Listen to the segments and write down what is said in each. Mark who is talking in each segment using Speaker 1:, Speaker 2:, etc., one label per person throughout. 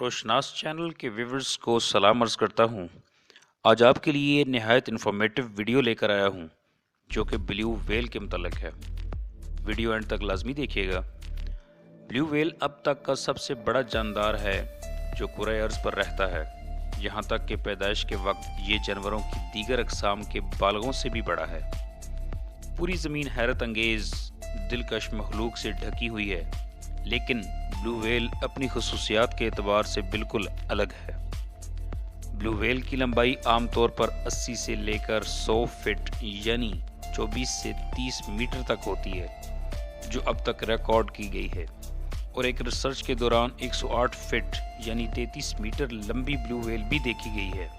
Speaker 1: रोशनास channel के viewers को सलाम अर्ज़ करता हूँ। आज आपके लिए नहायत इन्फॉर्मेटिव वीडियो लेकर आया हूँ जो कि ब्लू व्हेल के मुतल्लिक है। वीडियो एंड तक लाजमी देखिएगा। ब्लू व्हेल अब तक का सबसे बड़ा जानदार है जो कुरे अर्ज़ पर रहता है। यहाँ तक कि पैदाइश के वक्त ये जानवरों की दीगर अक़साम के बालगों से भी बड़ा है। पूरी ज़मीन हैरत अंगेज़ दिलकश मखलूक से ढकी हुई है, लेकिन ब्लू व्हेल अपनी खुसूसियात के एतबार से बिल्कुल अलग है। ब्लू व्हेल की लंबाई आमतौर पर 80 से लेकर 100 फीट यानी 24 से 30 मीटर तक होती है, जो अब तक रिकॉर्ड की गई है। और एक रिसर्च के दौरान 108 फीट यानी 33 मीटर लंबी ब्लू व्हेल भी देखी गई है।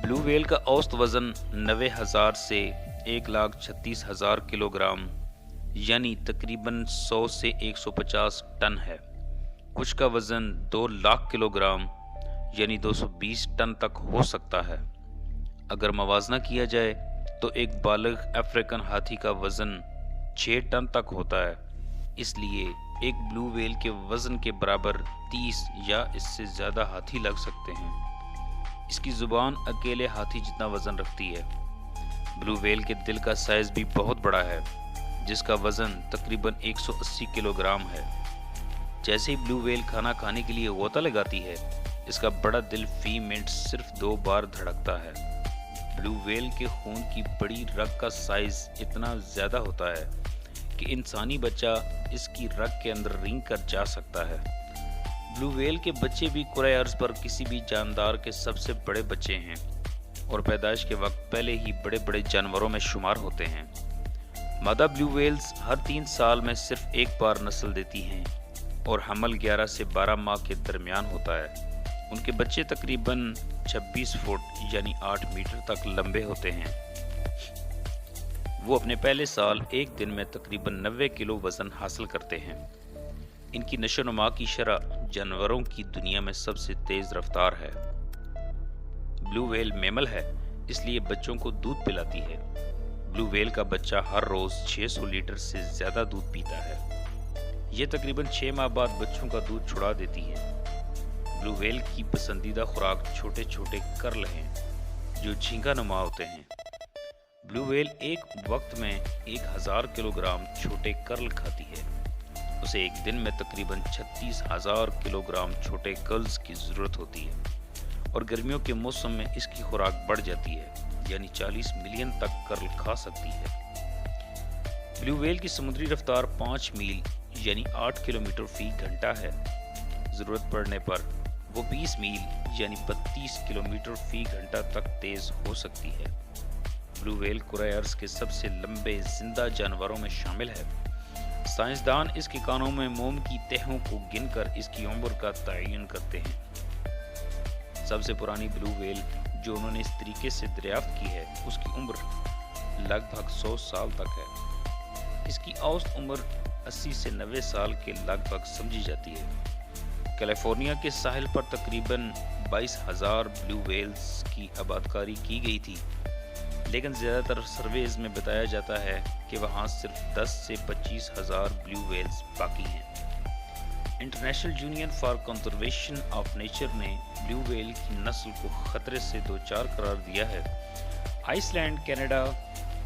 Speaker 1: ब्लू व्हेल का औसत वज़न 90,000 से 1,36,000 किलोग्राम यानी तकरीबन 100 से 150 टन है। कुछ का वज़न 2 लाख किलोग्राम यानी 220 टन तक हो सकता है। अगर मवाजना किया जाए तो एक बालिग अफ्रीकन हाथी का वज़न 6 टन तक होता है। इसलिए एक ब्लू व्हेल के वज़न के बराबर 30 या इससे ज़्यादा हाथी लग सकते हैं। इसकी ज़ुबान अकेले हाथी जितना वज़न रखती है। ब्लू व्हेल के दिल का साइज़ भी बहुत बड़ा है, जिसका वज़न तकरीबन 180 किलोग्राम है। जैसे ही ब्लू व्हेल खाना खाने के लिए गोता लगाती है, इसका बड़ा दिल फी मिनट सिर्फ 2 बार धड़कता है। ब्लू व्हेल के खून की बड़ी रग का साइज़ इतना ज़्यादा होता है कि इंसानी बच्चा इसकी रग के अंदर रेंग कर जा सकता है। ब्लू व्हेल के बच्चे भी कुरे अर्ज़ पर किसी भी जानदार के सबसे बड़े बच्चे हैं और पैदाइश के वक्त पहले ही बड़े बड़े जानवरों में शुमार होते हैं। मादा ब्लू व्हेल्स हर 3 साल में सिर्फ एक बार नस्ल देती हैं और हमल 11 से 12 माह के दरमियान होता है। उनके बच्चे तकरीबन 26 फुट यानी 8 मीटर तक लंबे होते हैं। वो अपने पहले साल एक दिन में तकरीबन 90 किलो वज़न हासिल करते हैं। इनकी नशोनुमा की शरह जानवरों की दुनिया में सबसे तेज़ रफ्तार है। ब्लू व्हेल मैमल है, इसलिए बच्चों को दूध पिलाती है। ब्लू व्हेल का बच्चा हर रोज़ 600 लीटर से ज़्यादा दूध पीता है। यह तकरीबन 6 माह बाद बच्चों का दूध छुड़ा देती है। ब्लू व्हेल की पसंदीदा खुराक छोटे छोटे कर्ल हैं जो झींगा नुमा होते हैं। ब्लू व्हेल एक वक्त में 1000 किलोग्राम छोटे कर्ल खाती है। उसे एक दिन में तकरीबन 36,000 किलोग्राम छोटे कर्ल्स की ज़रूरत होती है और गर्मियों के मौसम में इसकी खुराक बढ़ जाती है, यानी 40 मिलियन तक कर्ल खा सकती है। ब्लू व्हेल की समुद्री रफ्तार 5 मील यानी 8 किलोमीटर फी घंटा है। ज़रूरत पड़ने पर वो 20 मील यानी 32 किलोमीटर फी घंटा तक तेज़ हो सकती है। ब्लू व्हेल कुरे अर्ज़ के सबसे लंबे जिंदा जानवरों में शामिल है। साइंसदान इसके कानों में मोम की तहों को गिनकर इसकी उम्र का तयन करते हैं। सबसे पुरानी ब्लू व्हेल जो उन्होंने इस तरीके से दरियाफ्त की है, उसकी उम्र लगभग 100 साल तक है। इसकी औसत उम्र 80 से 90 साल के लगभग समझी जाती है। कैलिफोर्निया के साहिल पर तकरीबन 22,000 ब्लू व्हेल्स की आबादकारी की गई थी, लेकिन ज़्यादातर सर्वेज में बताया जाता है कि वहाँ सिर्फ 10 से 25,000 ब्लू व्हेल्स बाकी हैं। International union for conservation of nature ने ब्लू व्हेल की नस्ल को खतरे से दो चार करार दिया है। आइसलैंड, कनाडा,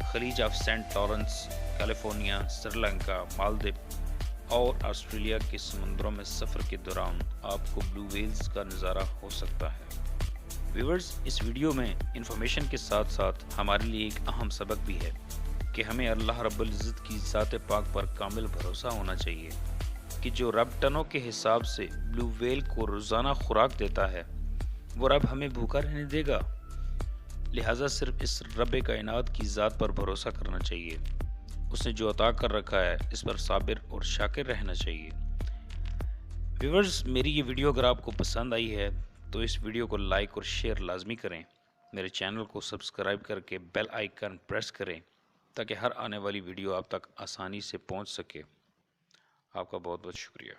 Speaker 1: खलीज of saint Lawrence, California, Sri Lanka, Maldives और ऑस्ट्रेलिया के समुद्रों में सफ़र के दौरान आपको ब्लू व्हेल्स का नज़ारा हो सकता है। व्यूअर्स, इस वीडियो में इंफॉर्मेशन के साथ साथ हमारे लिए एक अहम सबक भी है कि हमें अल्लाह रब्बुल इज़्ज़त की ज़ात पाक पर कामिल भरोसा होना चाहिए कि जो रब टनों के हिसाब से ब्लू व्हेल को रोज़ाना खुराक देता है, वो रब हमें भूखा रहने देगा। लिहाजा सिर्फ इस रब कायनात की ज़ात पर भरोसा करना चाहिए। उसने जो अता कर रखा है, इस पर साबिर और शाकिर रहना चाहिए। व्यूअर्स, मेरी ये वीडियो अगर आपको पसंद आई है तो इस वीडियो को लाइक और शेयर लाजमी करें। मेरे चैनल को सब्सक्राइब करके बेल आइकन प्रेस करें ताकि हर आने वाली वीडियो आप तक आसानी से पहुंच सके। आपका बहुत बहुत शुक्रिया।